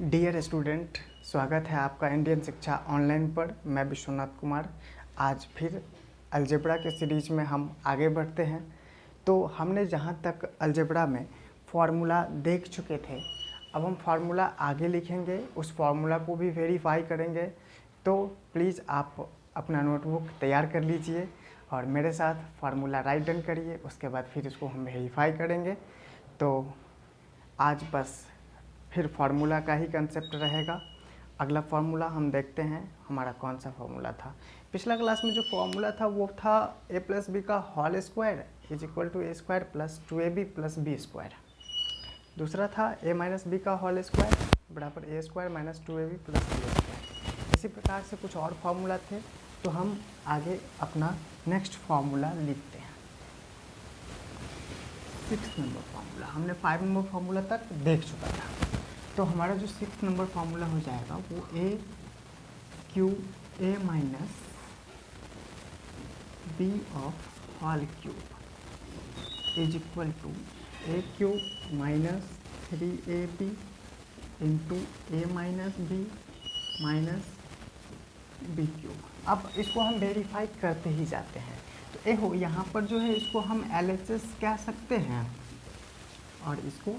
Dear student, स्वागत है आपका इंडियन शिक्षा ऑनलाइन पर। मैं विश्वनाथ कुमार। आज फिर अलजेब्रा के सीरीज में हम आगे बढ़ते हैं। तो हमने जहाँ तक अलजेब्रा में फार्मूला देख चुके थे, अब हम फार्मूला आगे लिखेंगे, उस फार्मूला को भी वेरीफाई करेंगे। तो प्लीज़ आप अपना नोटबुक तैयार कर लीजिए और मेरे साथ फार्मूला राइट डन करिए। उसके बाद फिर इसको हम वेरीफाई करेंगे। तो आज बस फिर फार्मूला का ही कंसेप्ट रहेगा। अगला फार्मूला हम देखते हैं हमारा कौन सा फार्मूला था। पिछला क्लास में जो फार्मूला था वो था a प्लस बी का whole square is equal to A square plus 2ab plus B square. दूसरा था a माइनस बी का होल स्क्वायर बराबर A square minus 2ab plus B square. इसी प्रकार से कुछ और फार्मूला थे। तो हम आगे अपना नेक्स्ट फार्मूला लिखते हैं। 6 नंबर फार्मूला हमने 5 नंबर फार्मूला तक देख चुका था। तो हमारा जो 6 नंबर फार्मूला हो जाएगा वो A Q A minus B of whole cube is equal to A cube minus 3ab into A minus B cube. अब इसको हम वेरीफाई करते ही जाते हैं। तो ए हो यहाँ पर जो है इसको हम LHS कह सकते हैं और इसको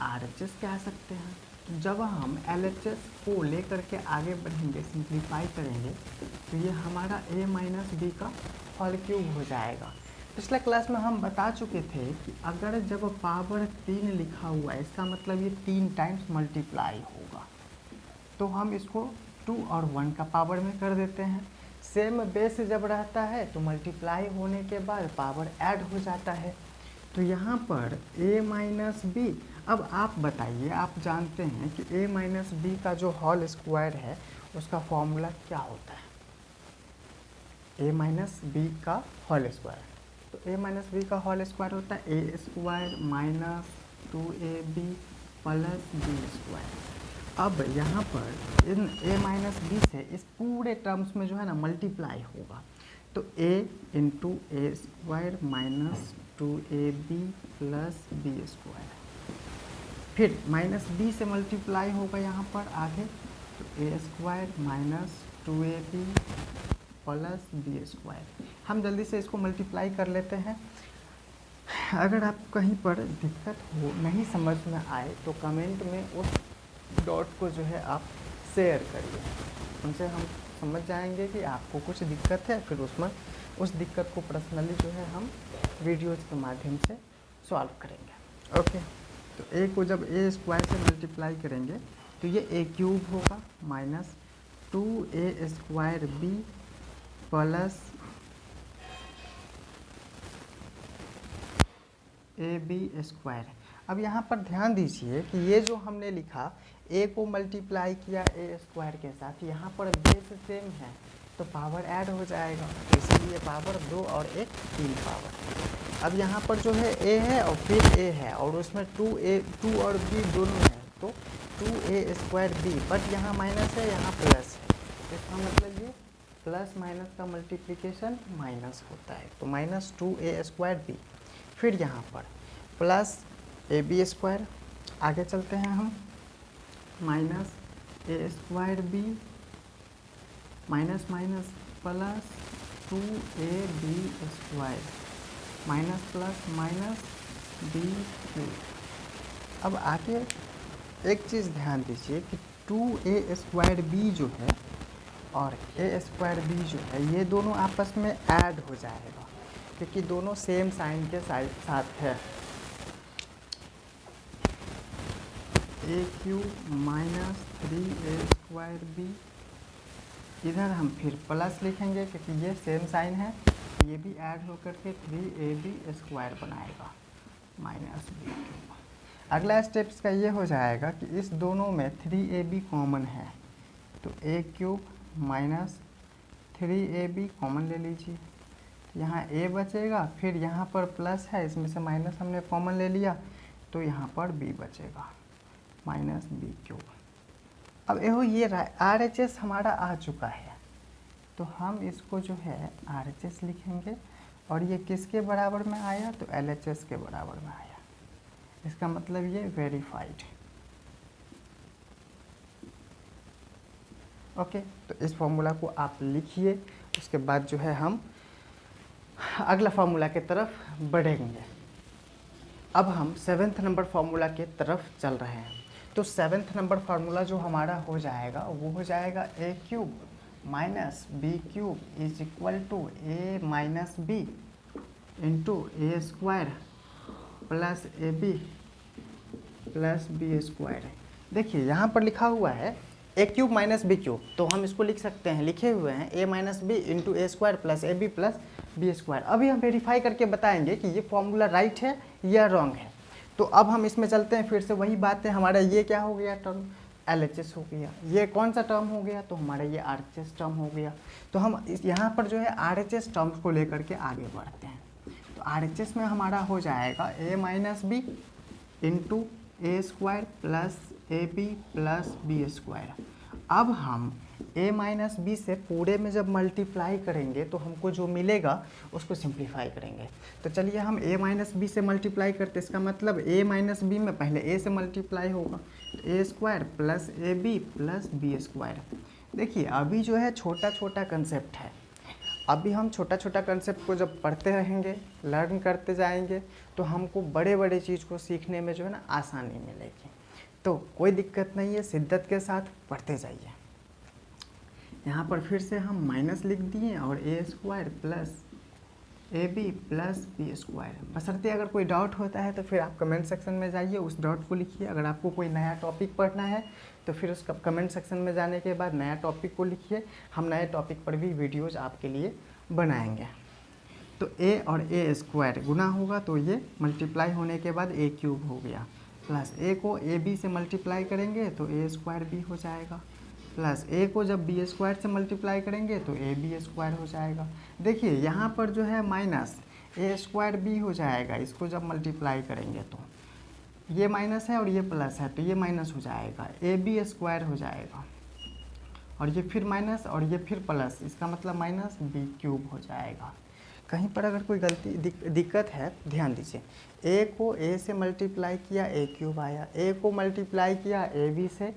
RHS कह सकते हैं। तो जब हम LHS को लेकर के आगे बढ़ेंगे, सिंप्लीफाई करेंगे, तो ये हमारा a माइनस बी का होल क्यूब हो जाएगा। पिछले क्लास में हम बता चुके थे कि अगर जब पावर 3 लिखा हुआ है इसका मतलब ये 3 टाइम्स मल्टीप्लाई होगा। तो हम इसको 2 और 1 का पावर में कर देते हैं। सेम बेस जब रहता है तो मल्टीप्लाई होने के बाद पावर ऐड हो जाता है। तो यहाँ पर a माइनस बी, अब आप बताइए, आप जानते हैं कि a माइनस बी का जो होल स्क्वायर है उसका फॉर्मूला क्या होता है? a माइनस बी का होल स्क्वायर, तो a माइनस बी का होल स्क्वायर होता है A square minus 2ab plus B square. अब यहाँ पर इन a माइनस बी से इस पूरे टर्म्स में जो है ना मल्टीप्लाई होगा। तो a into A square minus 2ab plus B square, फिर माइनस बी से मल्टीप्लाई होगा यहाँ पर आगे, तो A square minus 2ab plus B square. हम जल्दी से इसको मल्टीप्लाई कर लेते हैं। अगर आप कहीं पर दिक्कत हो, नहीं समझ में आए, तो कमेंट में उस डॉट को जो है आप शेयर करिए। उनसे हम समझ जाएंगे कि आपको कुछ दिक्कत है, फिर उसमें उस दिक्कत को पर्सनली जो है हम वीडियोज़ के माध्यम से सॉल्व करेंगे। ओके, तो ए को जब ए स्क्वायर से मल्टीप्लाई करेंगे तो ये ए क्यूब होगा minus 2a square B plus A B square. अब यहाँ पर ध्यान दीजिए कि ये जो हमने लिखा a को मल्टीप्लाई किया ए स्क्वायर के साथ, यहाँ पर बेस सेम है तो पावर ऐड हो जाएगा, तो इसलिए पावर 2 और 1 3 पावर। अब यहाँ पर जो है a है और फिर a है और उसमें 2 और b दोनों है, तो 2a स्क्वायर b, बट यहाँ माइनस है यहाँ प्लस है, इसका मतलब ये प्लस माइनस का मल्टीप्लिकेशन माइनस होता है, तो माइनस 2a स्क्वायर b। फिर यहाँ पर प्लस ए बी स्क्वायर, आगे चलते हैं हम, minus A square B minus minus plus 2ab square minus plus minus B cube. अब आगे एक चीज़ ध्यान दीजिए कि 2a स्क्वायर बी जो है और a स्क्वायर बी जो है ये दोनों आपस में ऐड हो जाएगा क्योंकि दोनों सेम साइन के साथ है। A cube minus 3a square B, इधर हम फिर प्लस लिखेंगे क्योंकि ये सेम साइन है, ये भी ऐड होकर के 3ab स्क्वायर बनाएगा माइनस बी क्यूब। अगला स्टेप्स का ये हो जाएगा कि इस दोनों में 3ab कॉमन है, तो ए क्यूब माइनस 3ab कॉमन ले लीजिए, तो यहाँ a बचेगा, फिर यहाँ पर प्लस है इसमें से माइनस हमने कॉमन ले लिया, तो यहाँ पर b बचेगा माइनस बी क्यूब। अब ये RHS हमारा आ चुका है, तो हम इसको जो है RHS लिखेंगे और ये किसके बराबर में आया, तो LHS के बराबर में आया। इसका मतलब ये वेरीफाइड। ओके, तो इस फॉर्मूला को आप लिखिए। उसके बाद जो है हम अगला फार्मूला की तरफ बढ़ेंगे। अब हम 7th नंबर फार्मूला के तरफ चल रहे हैं। तो 7th नंबर फार्मूला जो हमारा हो जाएगा वो हो जाएगा a cube minus B cube is equal to A minus B into A square plus A B plus B square. देखिए यहाँ पर लिखा हुआ है A cube minus B cube, तो हम इसको लिख सकते हैं, लिखे हुए हैं A minus B into A square plus A B plus B square. अभी हम वेरीफाई करके बताएंगे कि ये फॉर्मूला राइट है या रॉन्ग है। तो अब हम इसमें चलते हैं, फिर से वही बात है, हमारा ये क्या हो गया टर्म, LHS हो गया। ये कौन सा टर्म हो गया, तो हमारा ये RHS टर्म हो गया। तो हम यहाँ पर जो है RHS टर्म्स को लेकर के आगे बढ़ते हैं। तो RHS में हमारा हो जाएगा a minus B into A square plus A B plus B square. अब हम a माइनस बी से पूरे में जब मल्टीप्लाई करेंगे तो हमको जो मिलेगा उसको सिंप्लीफाई करेंगे। तो चलिए हम a माइनस बी से मल्टीप्लाई करते, इसका मतलब a माइनस बी में पहले a से मल्टीप्लाई होगा, तो A square plus A B plus B square. देखिए अभी जो है छोटा छोटा कंसेप्ट है, अभी हम छोटा छोटा कंसेप्ट को जब पढ़ते रहेंगे, लर्न करते जाएंगे, तो हमको बड़े बड़े चीज़ को सीखने में जो है ना आसानी मिलेगी। तो कोई दिक्कत नहीं है, शिद्दत के साथ पढ़ते जाइए। यहाँ पर फिर से हम माइनस लिख दिए और A square plus A B plus B square. बशर्ते अगर कोई डाउट होता है तो फिर आप कमेंट सेक्शन में जाइए, उस डाउट को लिखिए। अगर आपको कोई नया टॉपिक पढ़ना है तो फिर उस कमेंट सेक्शन में जाने के बाद नया टॉपिक को लिखिए, हम नए टॉपिक पर भी वीडियोज़ आपके लिए बनाएंगे। तो ए और ए स्क्वायर गुना होगा तो ये मल्टीप्लाई होने के बाद ए क्यूब हो गया, प्लस ए को ए बी से मल्टीप्लाई करेंगे तो ए स्क्वायर बी हो जाएगा, प्लस ए को जब बी स्क्वायर से मल्टीप्लाई करेंगे तो ए बी स्क्वायर हो जाएगा। देखिए यहाँ पर जो है माइनस ए स्क्वायर बी हो जाएगा, इसको जब मल्टीप्लाई करेंगे तो ये माइनस है और ये प्लस है तो ये माइनस हो जाएगा, ए बी स्क्वायर हो जाएगा, और ये फिर माइनस और ये फिर प्लस, इसका मतलब माइनस बी क्यूब हो जाएगा। कहीं पर अगर कोई गलती दिक्कत है ध्यान दीजिए, ए को ए से मल्टीप्लाई किया ए क्यूब आया, ए को मल्टीप्लाई किया ए बी से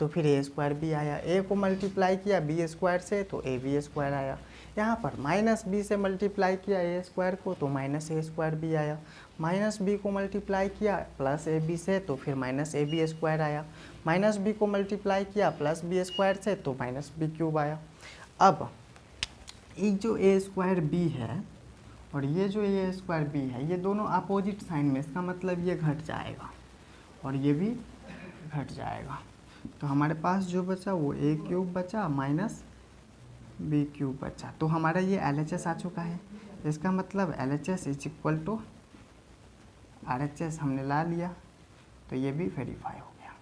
तो फिर ए स्क्वायर बी आया, ए को मल्टीप्लाई किया बी स्क्वायर से तो ए बी स्क्वायर आया। यहाँ पर माइनस बी से मल्टीप्लाई किया ए स्क्वायर को तो माइनस ए स्क्वायर बी आया, माइनस बी को मल्टीप्लाई किया प्लस ए बी से तो फिर माइनस ए बी स्क्वायर आया, माइनस बी को मल्टीप्लाई किया प्लस बी स्क्वायर से तो माइनस बी क्यूब आया। अब ये जो ए स्क्वायर बी है और ये जो ए स्क्वायर बी है, ये दोनों अपोजिट साइन में, इसका मतलब ये घट जाएगा और ये भी घट जाएगा। तो हमारे पास जो बचा वो ए क्यूब बचा माइनस बी क्यूब बचा। तो हमारा ये LHS आ चुका है, इसका मतलब LHS is equal to RHS हमने ला लिया, तो ये भी वेरीफाई हो गया।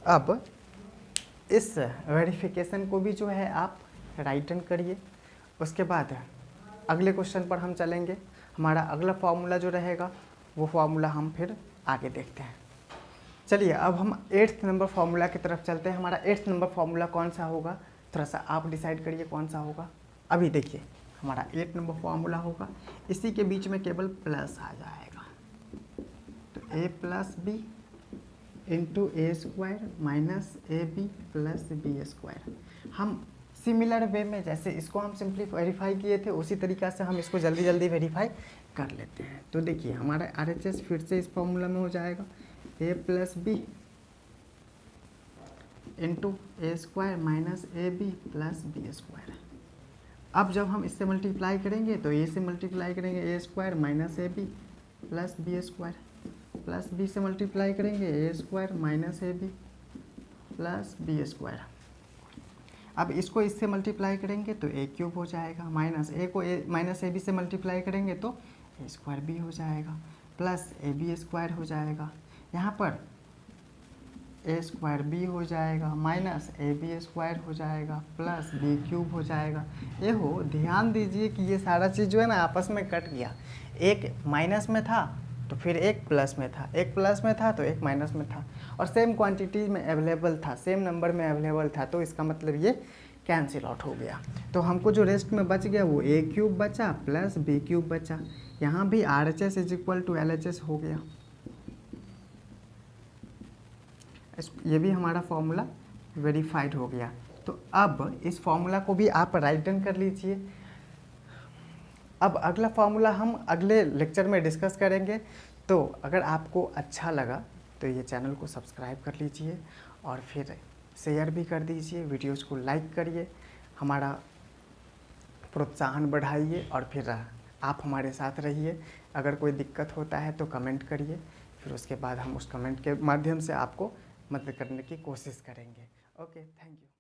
अब इस वेरिफिकेशन को भी जो है आप राइट डन करिए। उसके बाद अगले क्वेश्चन पर हम चलेंगे। हमारा अगला फार्मूला जो रहेगा वो फार्मूला हम फिर आगे देखते हैं। चलिए अब हम 8th नंबर फार्मूला की तरफ चलते हैं। हमारा 8th नंबर फार्मूला कौन सा होगा, थोड़ा सा आप डिसाइड करिए कौन सा होगा। अभी देखिए हमारा 8 नंबर फार्मूला होगा, इसी के बीच में केवल प्लस आ जाएगा, तो A plus B into A square minus A B plus B square. हम सिमिलर वे में जैसे इसको हम सिंपली वेरीफाई किए थे उसी तरीक़ा से हम इसको जल्दी जल्दी वेरीफाई कर लेते हैं। तो देखिए हमारा RHS फिर से इस फॉर्मूला में हो जाएगा A plus B into A square minus A B plus B square. अब जब हम इससे मल्टीप्लाई करेंगे तो ए से मल्टीप्लाई करेंगे A square minus A B plus B square, plus B से मल्टीप्लाई करेंगे A square minus A B plus B square. अब इसको इससे मल्टीप्लाई करेंगे तो ए क्यूब हो जाएगा, माइनस ए को माइनस ए बी से मल्टीप्लाई करेंगे तो ए स्क्वायर बी हो जाएगा, प्लस ए बी स्क्वायर हो जाएगा। यहाँ पर ए स्क्वायर बी हो जाएगा माइनस ए बी स्क्वायर हो जाएगा प्लस बी क्यूब हो जाएगा। ये हो ध्यान दीजिए कि ये सारा चीज़ जो है ना आपस में कट गया, एक माइनस में था तो फिर एक प्लस में था, एक प्लस में था तो एक माइनस में था, और सेम क्वांटिटी में अवेलेबल था, सेम नंबर में अवेलेबल था, तो इसका मतलब ये कैंसिल आउट हो गया। तो हमको जो रेस्ट में बच गया वो ए क्यूब बचा प्लस बी क्यूब बचा। यहाँ भी RHS is equal to LHS हो गया। ये भी हमारा फॉर्मूला वेरीफाइड हो गया। तो अब इस फॉर्मूला को भी आप राइट डाउन कर लीजिए। अब अगला फार्मूला हम अगले लेक्चर में डिस्कस करेंगे। तो अगर आपको अच्छा लगा तो ये चैनल को सब्सक्राइब कर लीजिए और फिर शेयर भी कर दीजिए, वीडियोस को लाइक करिए, हमारा प्रोत्साहन बढ़ाइए और फिर आप हमारे साथ रहिए। अगर कोई दिक्कत होता है तो कमेंट करिए, फिर उसके बाद हम उस कमेंट के माध्यम से आपको मदद करने की कोशिश करेंगे। Okay, thank you.